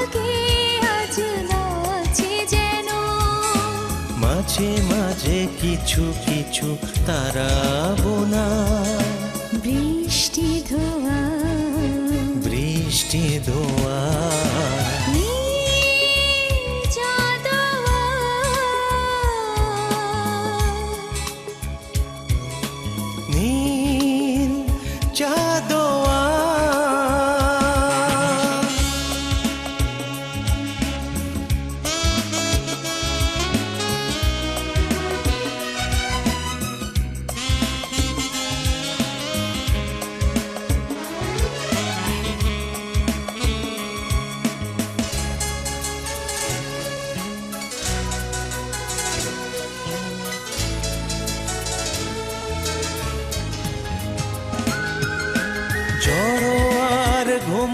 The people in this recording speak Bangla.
ভাগে আজ নাচে যেন। মাঝে মাঝে কিছু কিছু তারা বোনা, বৃষ্টি ধোয়া বৃষ্টি ধোয়া, নীল চাঁদোয়া। জড়ো আর ঘুম